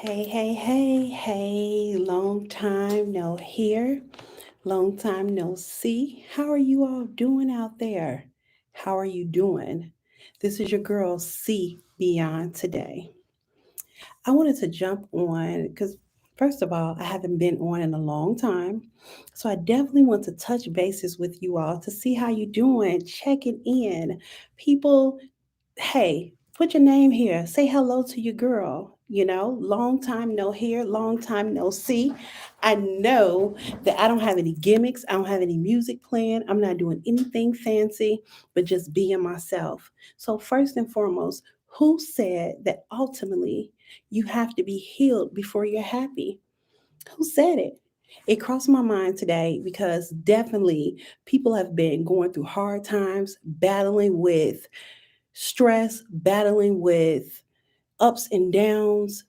Hey, hey, hey, hey, long time no hear, long time no see. How are you all doing out there? How are you doing? This is your girl C Beyond today. I wanted to jump on because, first of all, I haven't been on in a long time. So I definitely want to touch bases with you all to see how you doing, checking in. People, hey, put your name here. Say hello to your girl. Long time no hear, long time no see. I know that I don't have any gimmicks. I don't have any music playing. I'm not doing anything fancy, but just being myself. So, first and foremost, who said that ultimately you have to be healed before you're happy? Who said it? It crossed my mind today because definitely people have been going through hard times, battling with stress, battling with ups and downs.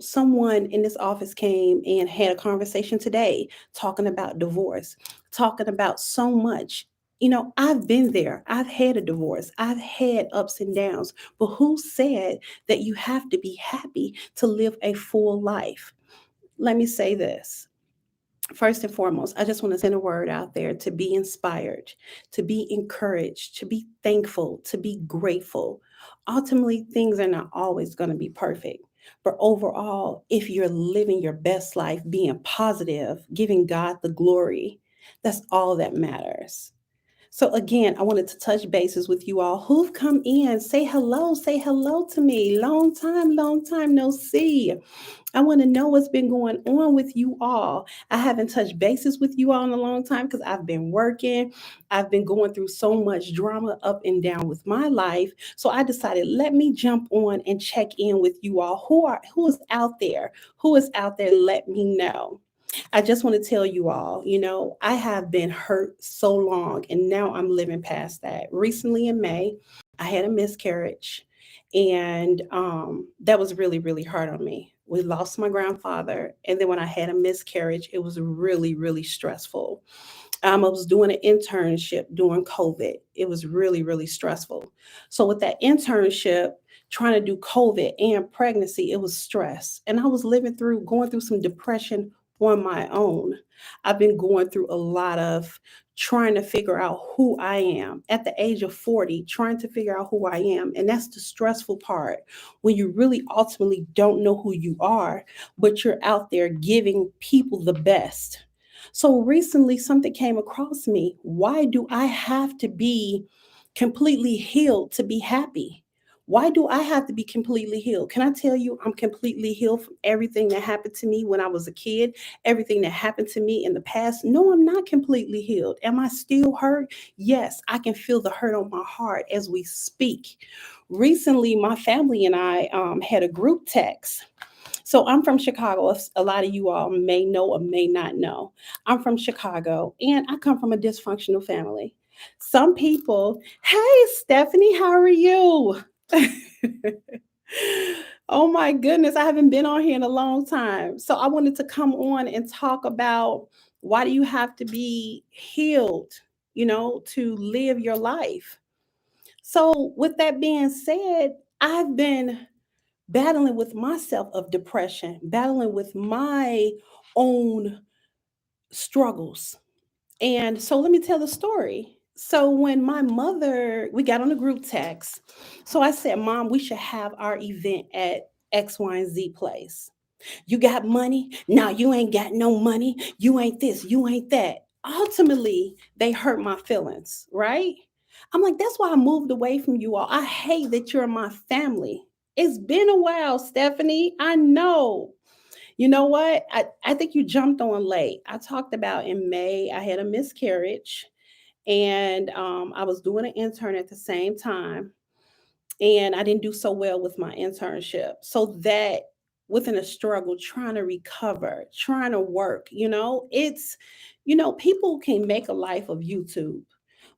Someone in this office came and had a conversation today talking about divorce, talking about so much. I've been there. I've had a divorce. I've had ups and downs. But who said that you have to be happy to live a full life? Let me say this. First and foremost, I just want to send a word out there to be inspired, to be encouraged, to be thankful, to be grateful. Ultimately, things are not always going to be perfect. But overall, if you're living your best life, being positive, giving God the glory, that's all that matters. So, again, I wanted to touch bases with you all who've come in. Say hello to me. Long time no see. I want to know what's been going on with you all. I haven't touched bases with you all in a long time because I've been working. I've been going through so much drama up and down with my life. So I decided let me jump on and check in with you all. Who is out there? Who is out there? Let me know. I just want to tell you all, I have been hurt so long and now I'm living past that. Recently in May, I had a miscarriage and that was really, really hard on me. We lost my grandfather. And then when I had a miscarriage, it was really, really stressful. I was doing an internship during COVID. It was really, really stressful. So with that internship, trying to do COVID and pregnancy, it was stress. And I was going through some depression on my own. I've been going through a lot of trying to figure out who I am at the age of 40, trying to figure out who I am. And that's the stressful part when you really ultimately don't know who you are, but you're out there giving people the best. So recently, something came across me. Why do I have to be completely healed to be happy? Why do I have to be completely healed? Can I tell you, I'm completely healed from everything that happened to me when I was a kid, everything that happened to me in the past? No, I'm not completely healed. Am I still hurt? Yes, I can feel the hurt on my heart as we speak. Recently, my family and I had a group text. So I'm from Chicago. A lot of you all may know or may not know. I'm from Chicago and I come from a dysfunctional family. Some people, hey, Stephanie, how are you? Oh my goodness, I haven't been on here in a long time. So I wanted to come on and talk about why do you have to be healed, to live your life. So with that being said, I've been battling with myself of depression, battling with my own struggles. And so let me tell the story. So when my mother, we got on a group text. So I said, Mom, we should have our event at X, Y, and Z place. You got money? No, you ain't got no money. You ain't this, you ain't that. Ultimately, they hurt my feelings, right? I'm like, that's why I moved away from you all. I hate that you're my family. It's been a while, Stephanie. I know. You know what? I think you jumped on late. I talked about in May, I had a miscarriage and I was doing an intern at the same time and I didn't do so well with my internship. So that within a struggle, trying to recover, trying to work, people can make a life of YouTube.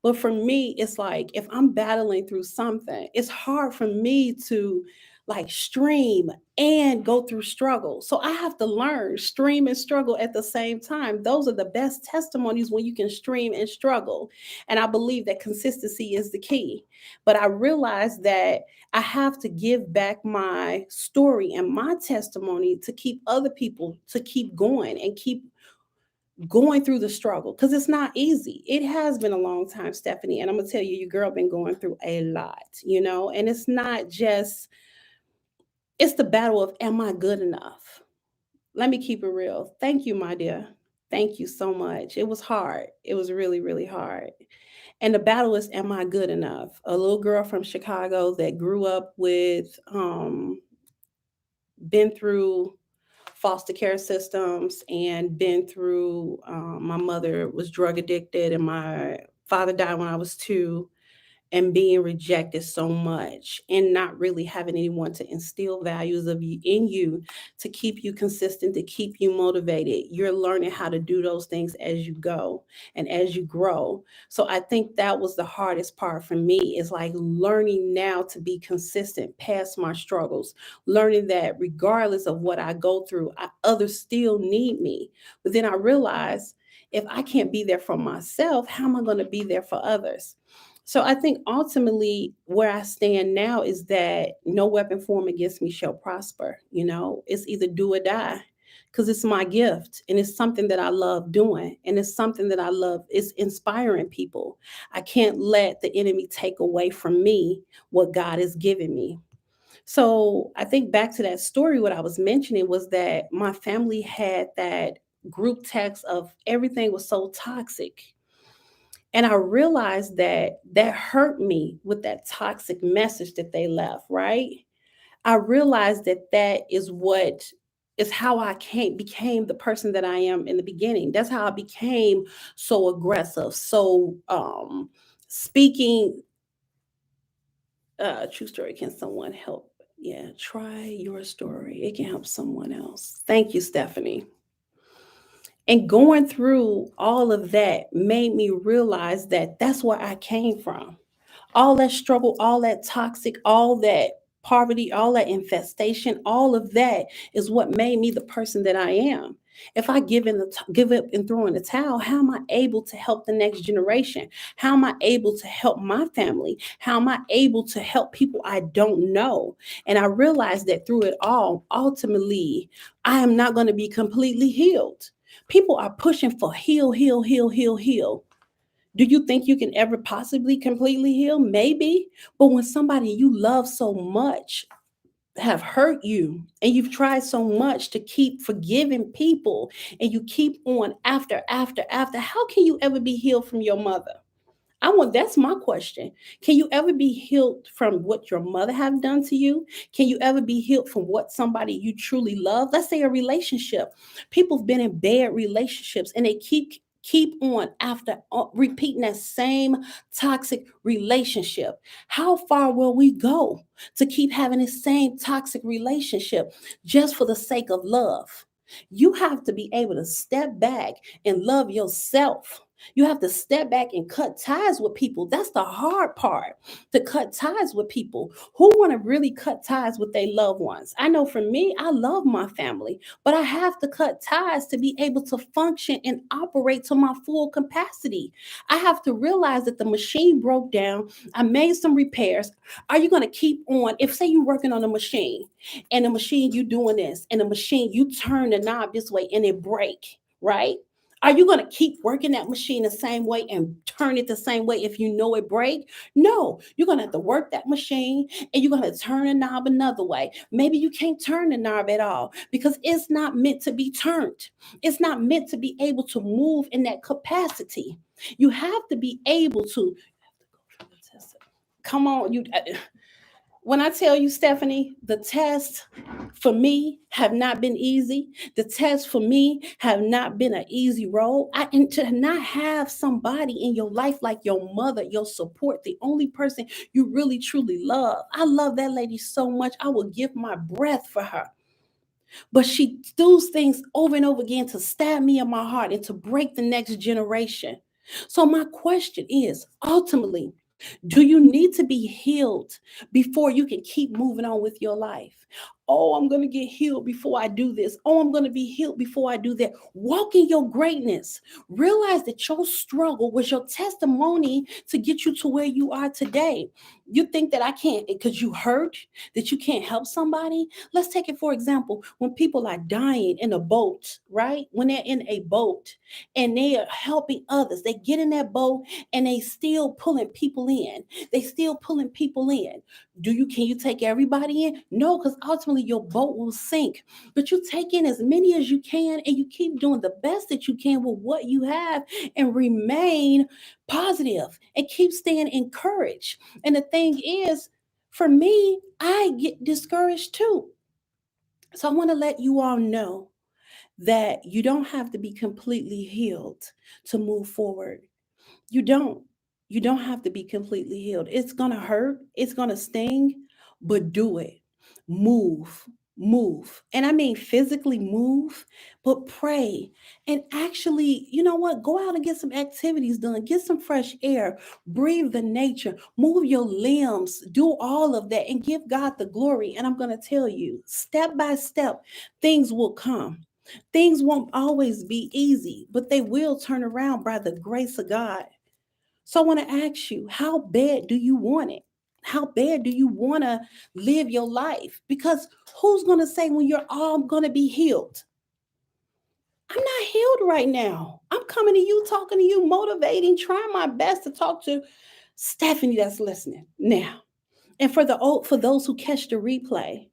But for me, it's like if I'm battling through something, it's hard for me to like stream and go through struggle. So I have to learn stream and struggle at the same time. Those are the best testimonies when you can stream and struggle. And I believe that consistency is the key. But I realized that I have to give back my story and my testimony to keep other people to keep going and keep going through the struggle because it's not easy. It has been a long time, Stephanie, and I'm gonna tell you, your girl been going through a lot, and it's not just it's the battle of am I good enough? Let me keep it real. Thank you, my dear. Thank you so much. It was hard. It was really, really hard. And the battle is am I good enough? A little girl from Chicago that grew up with been through foster care systems and been through my mother was drug addicted and my father died when I was 2, and being rejected so much and not really having anyone to instill values of you in you to keep you consistent, to keep you motivated. You're learning how to do those things as you go and as you grow. So I think that was the hardest part for me, is like learning now to be consistent past my struggles, learning that regardless of what I go through, others still need me. But then I realized, if I can't be there for myself, how am I going to be there for others? So I think ultimately where I stand now is that no weapon formed against me shall prosper. It's either do or die, because it's my gift and it's something that I love doing, and it's something that I love. It's inspiring people. I can't let the enemy take away from me what God has given me. So I think back to that story, what I was mentioning was that my family had that group text of everything was so toxic, and I realized that that hurt me with that toxic message that they left, right? I realized that that is what is how I became the person that I am in the beginning. That's how I became so aggressive, so speaking true story. Can someone help? Yeah, try your story. It can help someone else. Thank you, Stephanie. And going through all of that made me realize that that's where I came from. All that struggle, all that toxic, all that poverty, all that infestation, all of that is what made me the person that I am. If I give up and throw in the towel, how am I able to help the next generation? How am I able to help my family? How am I able to help people I don't know? And I realized that through it all, ultimately, I am not going to be completely healed. People are pushing for heal, heal, heal, heal, heal. Do you think you can ever possibly completely heal? Maybe. But when somebody you love so much have hurt you, and you've tried so much to keep forgiving people, and you keep on after, how can you ever be healed from your mother? That's my question. Can you ever be healed from what your mother have done to you? Can you ever be healed from what somebody you truly love? Let's say a relationship. People've been in bad relationships and they keep on after repeating that same toxic relationship. How far will we go to keep having the same toxic relationship just for the sake of love? You have to be able to step back and love yourself. You have to step back and cut ties with people. That's the hard part, to cut ties with people. Who want to really cut ties with their loved ones? I know for me, I love my family, but I have to cut ties to be able to function and operate to my full capacity. I have to realize that the machine broke down. I made some repairs. Are you going to keep on? If, say, you're working on a machine, and the machine you doing this, and the machine you turn the knob this way and it break, right? Are you going to keep working that machine the same way and turn it the same way if you know it break? No, you're going to have to work that machine, and you're going to turn the knob another way. Maybe you can't turn the knob at all because it's not meant to be turned. It's not meant to be able to move in that capacity. You have to be able to come on. When I tell you, Stephanie, the tests for me have not been easy. The tests for me have not been an easy road. And to not have somebody in your life like your mother, your support, the only person you really truly love. I love that lady so much. I will give my breath for her. But she does things over and over again to stab me in my heart and to break the next generation. So my question is, ultimately, Do you need to be healed before you can keep moving on with your life? Oh, I'm going to get healed before I do this. Oh, I'm going to be healed before I do that. Walk in your greatness. Realize that your struggle was your testimony to get you to where you are today. You think that I can't because you hurt, that you can't help somebody? Let's take it for example, when people are dying in a boat, right? When they're in a boat and they are helping others, they get in that boat and they still pulling people in. They still pulling people in. Can you take everybody in? No, because ultimately your boat will sink. But you take in as many as you can and you keep doing the best that you can with what you have and remain positive and keep staying encouraged. And the thing is, for me, I get discouraged too. So I want to let you all know that you don't have to be completely healed to move forward. You don't. You don't have to be completely healed. It's going to hurt, it's going to sting, but do it. Move, move. And I mean physically move, but pray. And actually, you know what? Go out and get some activities done. Get some fresh air. Breathe the nature. Move your limbs. Do all of that and give God the glory. And I'm going to tell you, step by step, things will come. Things won't always be easy, but they will turn around by the grace of God. So I want to ask you, how bad do you want it? How bad do you want to live your life? Because who's going to say when you're all going to be healed? I'm not healed right now. I'm coming to you, talking to you, motivating, trying my best to talk to Stephanie that's listening now. And for those who catch the replay,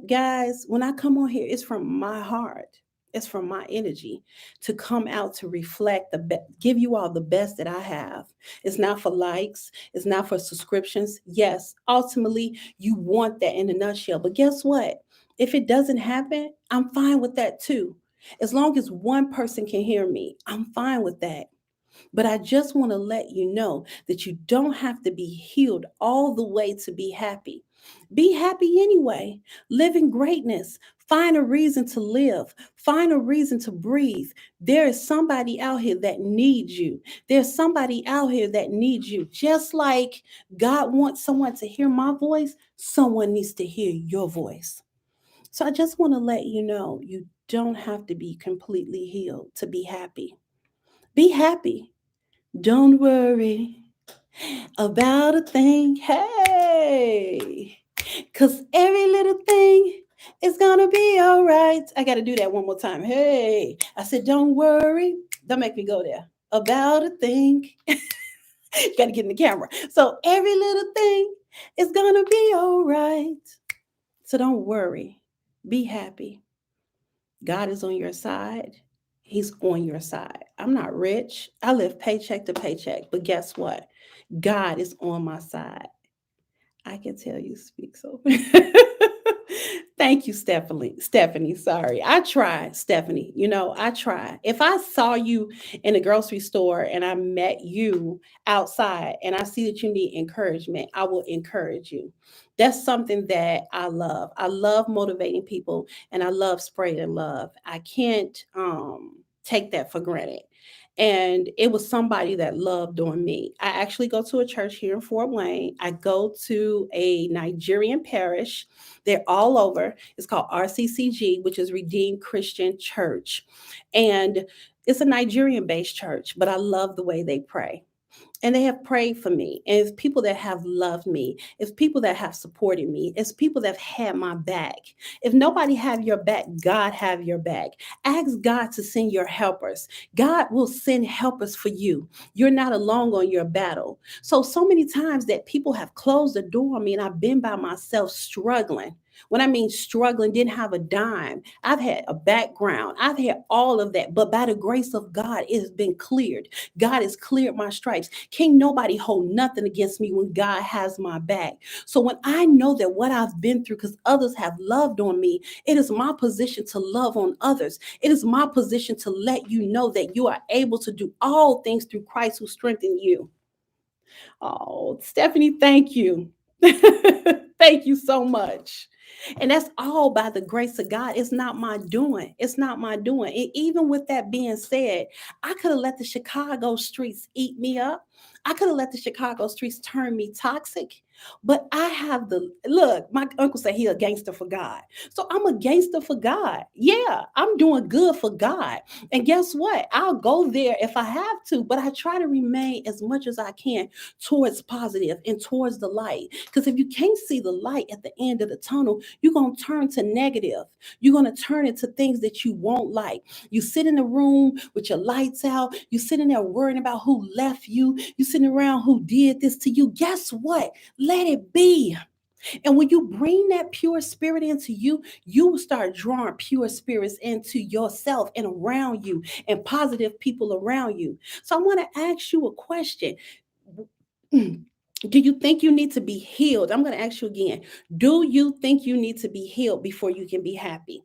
guys, when I come on here, it's from my heart. It's from my energy to come out to reflect give you all the best that I have. It's not for likes. It's not for subscriptions. Yes, ultimately, you want that in a nutshell. But guess what? If it doesn't happen, I'm fine with that too. As long as one person can hear me, I'm fine with that. But I just want to let you know that you don't have to be healed all the way to be happy. Be happy anyway. Live in greatness. Find a reason to live. Find a reason to breathe. There is somebody out here that needs you. There's somebody out here that needs you. Just like God wants someone to hear my voice, someone needs to hear your voice. So I just want to let you know you don't have to be completely healed to be happy. Be happy. Don't worry about a thing. Hey, because every little thing is going to be all right. I got to do that one more time. Hey, I said, don't worry. Don't make me go there. About a thing. You got to get in the camera. So every little thing is going to be all right. So don't worry. Be happy. God is on your side. He's on your side. I'm not rich. I live paycheck to paycheck. But guess what? God is on my side. I can tell you speak so. Thank you, Stephanie. Stephanie, sorry. I try, Stephanie. I try. If I saw you in a grocery store and I met you outside and I see that you need encouragement, I will encourage you. That's something that I love. I love motivating people and I love spreading love. I can't take that for granted. And it was somebody that loved on me. I actually go to a church here in Fort Wayne. I go to a Nigerian parish. They're all over. It's called RCCG, which is Redeemed Christian Church. And it's a Nigerian based church, but I love the way they pray and they have prayed for me. And it's people that have loved me. It's people that have supported me. It's people that have had my back. If nobody have your back, God have your back. Ask God to send your helpers. God will send helpers for you. You're not alone on your battle. So many times that people have closed the door on me and I've been by myself struggling. When I mean struggling, didn't have a dime. I've had a background. I've had all of that. But by the grace of God, it has been cleared. God has cleared my stripes. Can't nobody hold nothing against me when God has my back. So when I know that what I've been through, because others have loved on me, it is my position to love on others. It is my position to let you know that you are able to do all things through Christ who strengthens you. Oh, Stephanie, thank you. Thank you so much. And that's all by the grace of God. It's not my doing. It's not my doing. And even with that being said, I could have let the Chicago streets eat me up. I could have let the Chicago streets turn me toxic, but I have the look. My uncle said he a gangster for God, so I'm a gangster for God. Yeah, I'm doing good for God, and guess what? I'll go there if I have to, but I try to remain as much as I can towards positive and towards the light. Because if you can't see the light at the end of the tunnel, you're gonna turn to negative. You're gonna turn into things that you won't like. You sit in the room with your lights out. You sitting there worrying about who left you. You sitting around who did this to you. Guess what? Let it be. And when you bring that pure spirit into you, you will start drawing pure spirits into yourself and around you and positive people around you. So I want to ask you a question. Do you think you need to be healed? I'm going to ask you again. Do you think you need to be healed before you can be happy?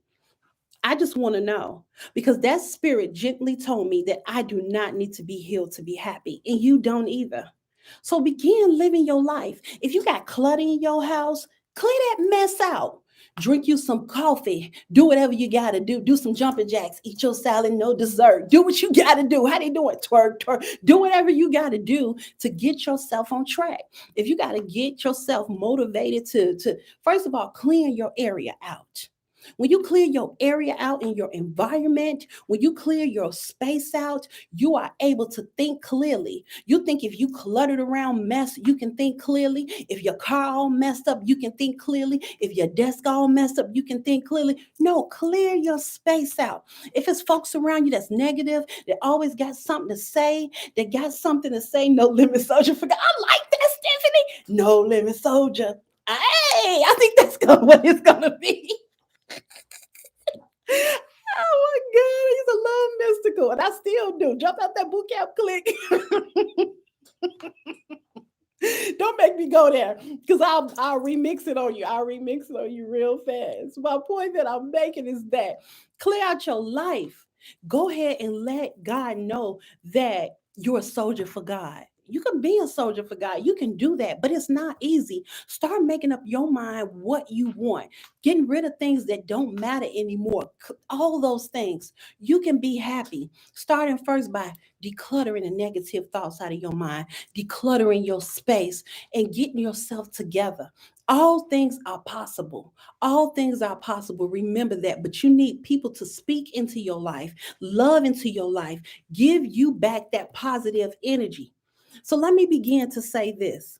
I just want to know because that spirit gently told me that I do not need to be healed to be happy, and you don't either. So begin living your life. If you got clutter in your house, clear that mess out. Drink you some coffee. Do whatever you got to do. Do some jumping jacks. Eat your salad, no dessert. Do what you got to do. How they doing? Twerk, twerk. Do whatever you got to do to get yourself on track. If you got to get yourself motivated to first of all, clean your area out. When you clear your area out in your environment, when you clear your space out, you are able to think clearly. You think if you cluttered around mess, you can think clearly. If your car all messed up, you can think clearly. If your desk all messed up, you can think clearly. No, clear your space out. If it's folks around you that's negative, that always got something to say, that got something to say, no limit soldier. Forgot, I like that, Stephanie. No limit soldier. Hey, I think that's what it's gonna be. Oh my God, he's a little mystical, and I still do. Jump out that boot camp, click. Don't make me go there because I'll remix it on you. I'll remix it on you real fast. My point that I'm making is that clear out your life. Go ahead and let God know that you're a soldier for God. You can be a soldier for God. You can do that, but it's not easy. Start making up your mind what you want, getting rid of things that don't matter anymore. All those things. You can be happy. Starting first by decluttering the negative thoughts out of your mind, decluttering your space, and getting yourself together. All things are possible. All things are possible. Remember that. But you need people to speak into your life, love into your life, give you back that positive energy. So let me begin to say this.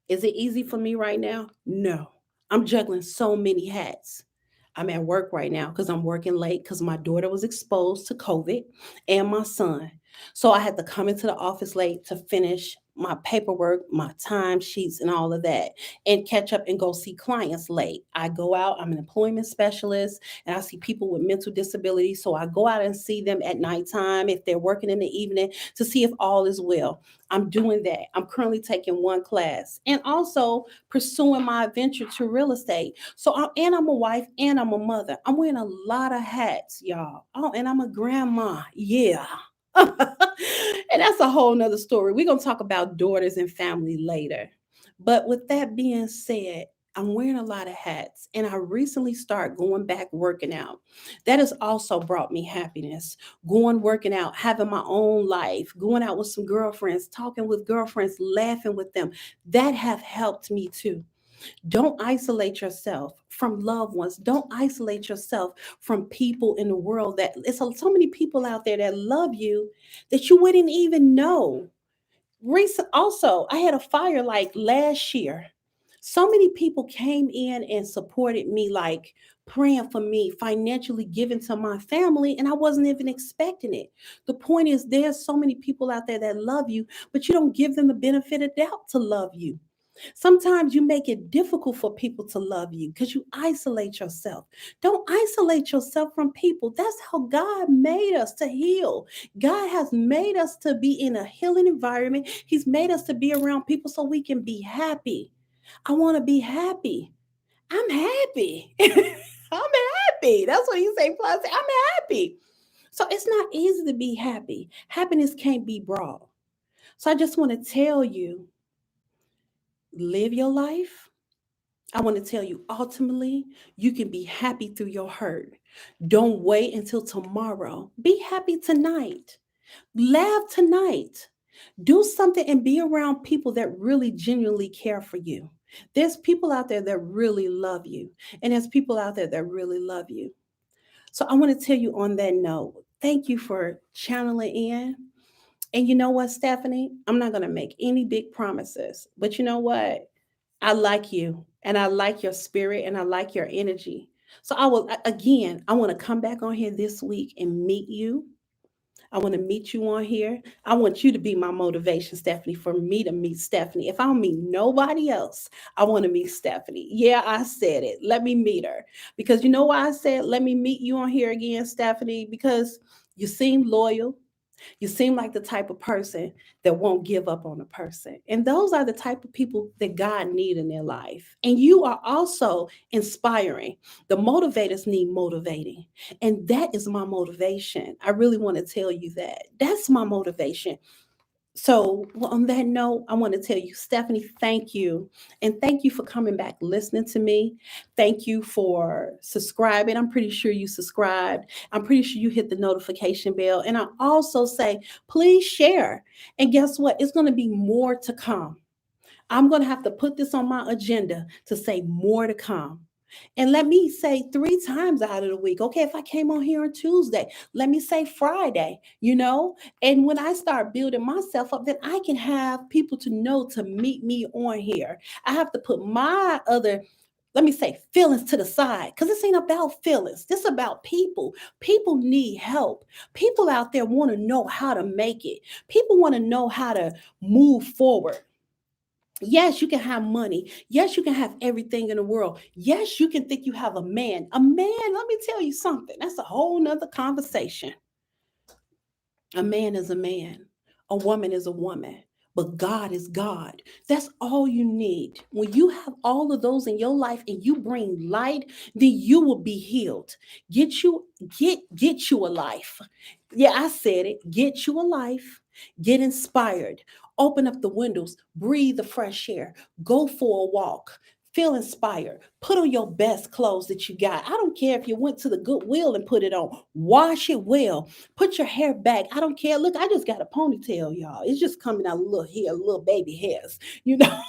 Is it easy for me right now? No. I'm juggling so many hats. I'm at work right now because I'm working late because my daughter was exposed to COVID and my son. So I had to come into the office late to finish my paperwork, my time sheets, and all of that, and catch up and go see clients late. I go out, I'm an employment specialist, and I see people with mental disabilities. So I go out and see them at nighttime if they're working in the evening to see if all is well. I'm doing that. I'm currently taking one class and also pursuing my adventure to real estate. And I'm a wife and I'm a mother. I'm wearing a lot of hats, y'all. Oh, and I'm a grandma. Yeah. And that's a whole nother story. We're going to talk about daughters and family later. But with that being said, I'm wearing a lot of hats and I recently started going back working out. That has also brought me happiness. Going working out, having my own life, going out with some girlfriends, talking with girlfriends, laughing with them. That have helped me too. Don't isolate yourself from loved ones. Don't isolate yourself from people in the world that it's so many people out there that love you that you wouldn't even know. Also, I had a fire like last year. So many people came in and supported me, like praying for me, financially giving to my family, and I wasn't even expecting it. The point is, there's so many people out there that love you, but you don't give them the benefit of doubt to love you. Sometimes you make it difficult for people to love you because you isolate yourself. Don't isolate yourself from people. That's how God made us to heal. God has made us to be in a healing environment. He's made us to be around people so we can be happy. I want to be happy. I'm happy. I'm happy. That's what you say. Plus, I'm happy. So it's not easy to be happy. Happiness can't be brought. So I just want to tell you, live your life. I want to tell you, ultimately, you can be happy through your hurt. Don't wait until tomorrow. Be happy tonight. Laugh tonight. Do something and be around people that really genuinely care for you. There's people out there that really love you, and there's people out there that really love you. So I want to tell you on that note, thank you for channeling in. And you know what, Stephanie? I'm not going to make any big promises, but you know what? I like you and I like your spirit and I like your energy. So again, I want to come back on here this week and meet you. I want to meet you on here. I want you to be my motivation, Stephanie, for me to meet Stephanie. If I don't meet nobody else, I want to meet Stephanie. Yeah, I said it. Let me meet her. Because you know why I said, let me meet you on here again, Stephanie? Because you seem loyal. You seem like the type of person that won't give up on a person. And those are the type of people that God need in their life. And you are also inspiring. The motivators need motivating. And that is my motivation. I really want to tell you that. That's my motivation. So, well, on that note, I want to tell you, Stephanie, thank you. And thank you for coming back, listening to me. Thank you for subscribing. I'm pretty sure you subscribed. I'm pretty sure you hit the notification bell. And I also say, please share. And guess what? It's going to be more to come. I'm going to have to put this on my agenda to say more to come. And let me say 3 times out of the week. Okay, if I came on here on Tuesday, let me say Friday. And when I start building myself up, then I can have people to know to meet me on here. I have to put my other, let me say, feelings to the side because this ain't about feelings. This is about people. People need help. People out there want to know how to make it. People want to know how to move forward. Yes, you can have money. Yes, you can have everything in the world. Yes, you can think you have a man. A man, let me tell you something. That's a whole nother conversation. A man is a man. A woman is a woman. But God is God. That's all you need. When you have all of those in your life and you bring light, then you will be healed. Get you get you a life. Yeah, I said it. Get you a life. Get inspired. Open up the windows. Breathe the fresh air. Go for a walk. Feel inspired. Put on your best clothes that you got. I don't care if you went to the Goodwill and put it on. Wash it well. Put your hair back. I don't care. Look, I just got a ponytail, y'all. It's just coming out a little hair, little baby hairs, you know.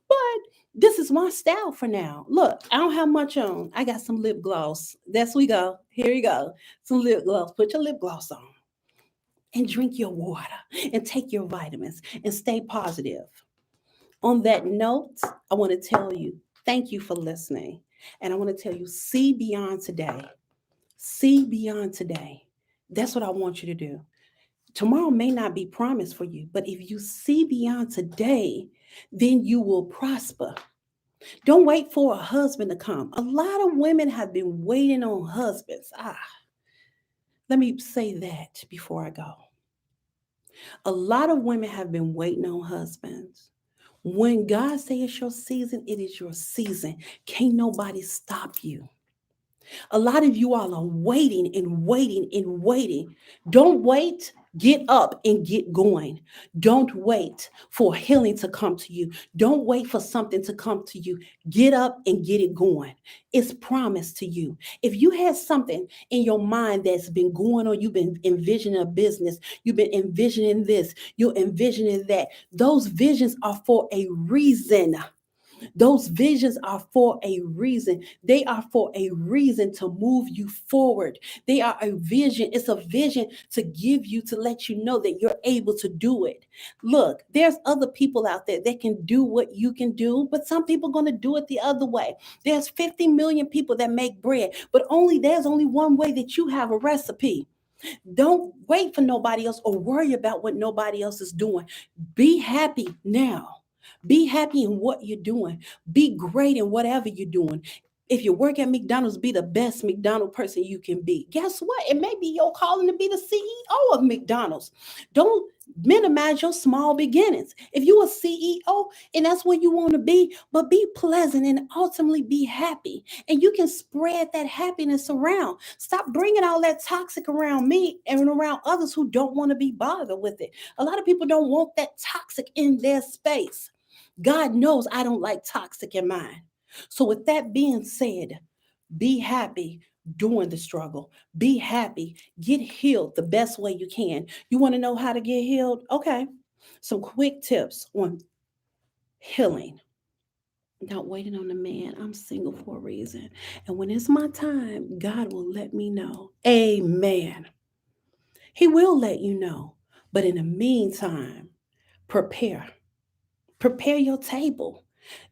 But this is my style for now. Look, I don't have much on. I got some lip gloss. There we go. Here you go. Some lip gloss. Put your lip gloss on and drink your water and take your vitamins and stay positive. On that note, I want to tell you, thank you for listening. And I want to tell you, see beyond today. See beyond today. That's what I want you to do. Tomorrow may not be promised for you, but if you see beyond today, then you will prosper. Don't wait for a husband to come. A lot of women have been waiting on husbands. Let me say that before I go. A lot of women have been waiting on husbands. When God says it's your season, it is your season. Can't nobody stop you. A lot of you all are waiting and waiting and waiting. Don't wait. Get up and get going. Don't wait for healing to come to you. Don't wait for something to come to you. Get up and get it going. It's promised to you. If you had something in your mind that's been going on, you've been envisioning a business, you've been envisioning this, you're envisioning that. Those visions are for a reason. Those visions are for a reason. They are for a reason to move you forward. They are a vision. It's a vision to give you, to let you know that you're able to do it. Look, there's other people out there that can do what you can do, but some people are going to do it the other way. There's 50 million people that make bread, but there's only one way that you have a recipe. Don't wait for nobody else or worry about what nobody else is doing. Be happy now. Be happy in what you're doing. Be great in whatever you're doing. If you work at McDonald's, be the best McDonald's person you can be. Guess what? It may be your calling to be the CEO of McDonald's. Don't minimize your small beginnings. If you're a CEO and that's where you want to be, but be pleasant and ultimately be happy. And you can spread that happiness around. Stop bringing all that toxic around me and around others who don't want to be bothered with it. A lot of people don't want that toxic in their space. God knows I don't like toxic in mine. So with that being said, Be happy during the struggle. Be happy. Get healed the best way you can. You want to know how to get healed? Okay. Some quick tips on healing. Not waiting on the man. I'm single for a reason. And when it's my time, God will let me know. Amen. He will let you know. But in the meantime, prepare. Prepare your table.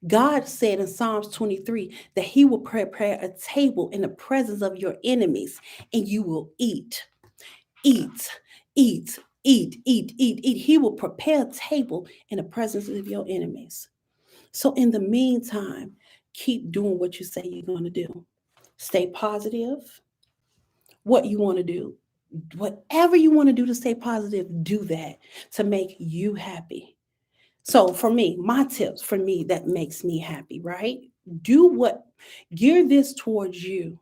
God said in Psalms 23 that He will prepare a table in the presence of your enemies and you will eat, eat, eat, eat. He will prepare a table in the presence of your enemies. So, in the meantime, keep doing what you say you're going to do. Stay positive. What you want to do, whatever you want to do to stay positive, do that to make you happy. So for me, my tips for me that makes me happy, right? Do what, gear this towards you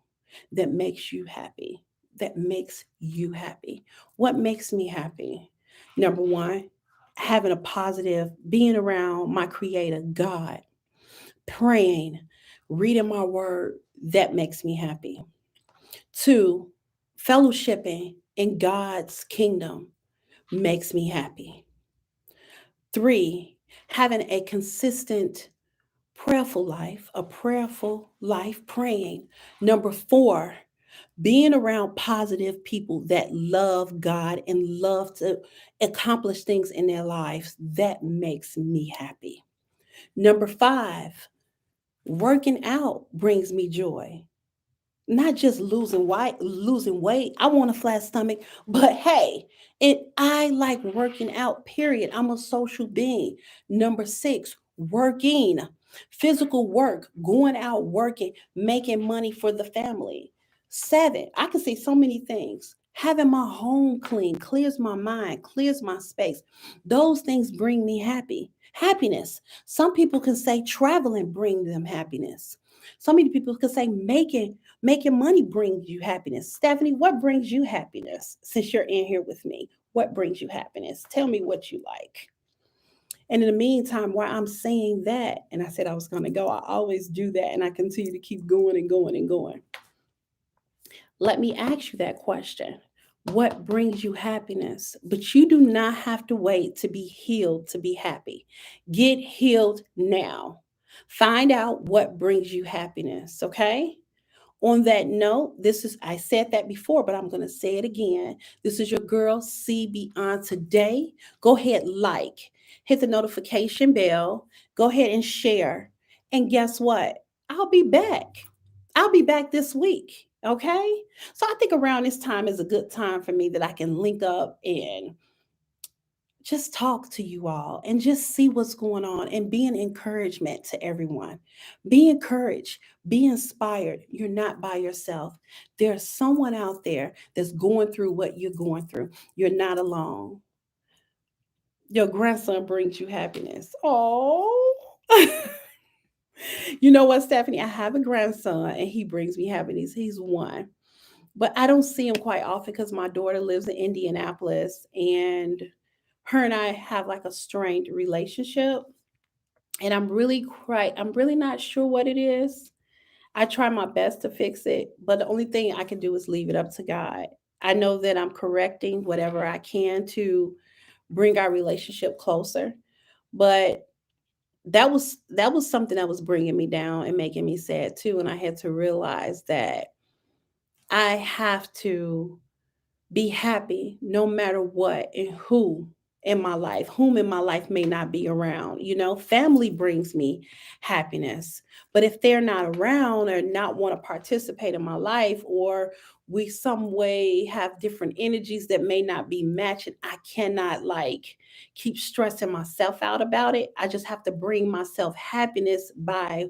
that makes you happy. That makes you happy. What makes me happy? Number one, having a positive, being around my creator, God, praying, reading my word, that makes me happy. Two, fellowshipping in God's kingdom makes me happy. Three, having a consistent a prayerful life praying. Number four, being around positive people that love God and love to accomplish things in their lives, that makes me happy. Number five, working out brings me joy. Not just losing weight. I want a flat stomach, but hey, I like working out, period. I'm a social being. Number six, working, physical work, going out working, making money for the family. Seven, I can say so many things. Having my home clean clears my mind, clears my space. Those things bring me happiness. Some people can say traveling bring them happiness. So many people can say making money brings you happiness. Stephanie, what brings you happiness? Since you're in here with me, what brings you happiness? Tell me what you like. And in the meantime, while I'm saying that, and I said I was going to go, I always do that, and I continue to keep going and going and going. Let me ask you that question. What brings you happiness? But you do not have to wait to be healed to be happy. Get healed now. Find out what brings you happiness, okay? On that note, I said that before, but I'm going to say it again. This is your girl, C Beyond today. Go ahead, hit the notification bell, go ahead and share. And guess what? I'll be back. I'll be back this week. Okay. So I think around this time is a good time for me that I can link up and just talk to you all and just see what's going on and be an encouragement to everyone. Be encouraged, be inspired. You're not by yourself. There's someone out there that's going through what you're going through. You're not alone. Your grandson brings you happiness. Oh, you know what, Stephanie? I have a grandson and he brings me happiness. He's one, but I don't see him quite often because my daughter lives in Indianapolis and her and I have like a strained relationship. And I'm really not sure what it is. I try my best to fix it, but the only thing I can do is leave it up to God. I know that I'm correcting whatever I can to bring our relationship closer, but that was something that was bringing me down and making me sad too, and I had to realize that I have to be happy no matter what and whom in my life may not be around. Family brings me happiness, but if they're not around or not want to participate in my life, or we some way have different energies that may not be matching, I cannot keep stressing myself out about it. I just have to bring myself happiness by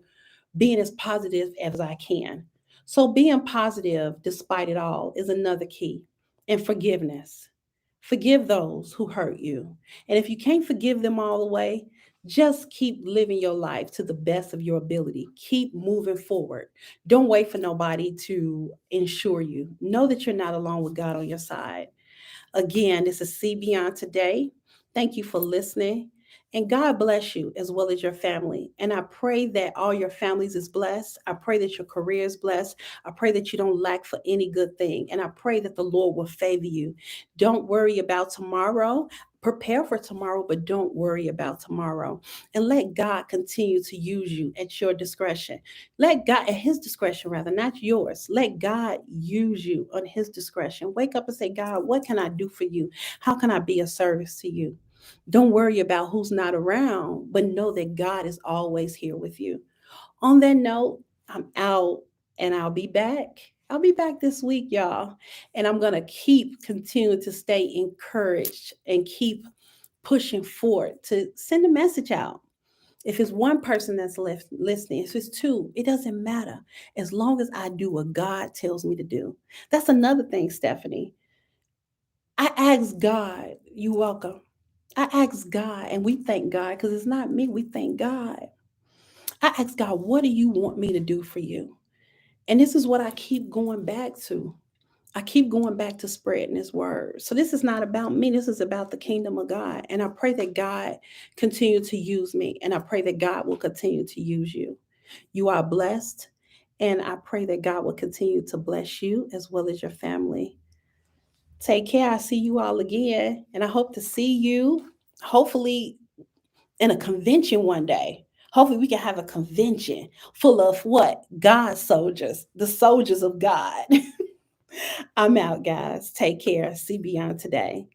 being as positive as I can. So, being positive despite it all is another key. And forgiveness. Forgive those who hurt you. And if you can't forgive them all the way, just keep living your life to the best of your ability. Keep moving forward. Don't wait for nobody to ensure you. Know that you're not alone with God on your side. Again, this is C Beyond today. Thank you for listening. And God bless you as well as your family. And I pray that all your families is blessed. I pray that your career is blessed. I pray that you don't lack for any good thing. And I pray that the Lord will favor you. Don't worry about tomorrow. Prepare for tomorrow, but don't worry about tomorrow. And let God continue to use you at your discretion. Let God, at his discretion rather, not yours. Let God use you on his discretion. Wake up and say, God, what can I do for you? How can I be a service to you? Don't worry about who's not around, but know that God is always here with you. On that note, I'm out and I'll be back. I'll be back this week, y'all. And I'm going to continue to stay encouraged and keep pushing forward to send a message out. If it's one person that's listening, if it's two, it doesn't matter as long as I do what God tells me to do. That's another thing, Stephanie. I ask God, you welcome. I ask God, and we thank God because it's not me, we thank God. I ask God, what do you want me to do for you? And this is what I keep going back to. I keep going back to spreading his word. So this is not about me. This is about the kingdom of God. And I pray that God continue to use me. And I pray that God will continue to use you. You are blessed. And I pray that God will continue to bless you as well as your family. Take care. I see you all again. And I hope to see you, hopefully, in a convention one day. Hopefully, we can have a convention full of what? God soldiers, the soldiers of God. I'm out, guys. Take care. See beyond today.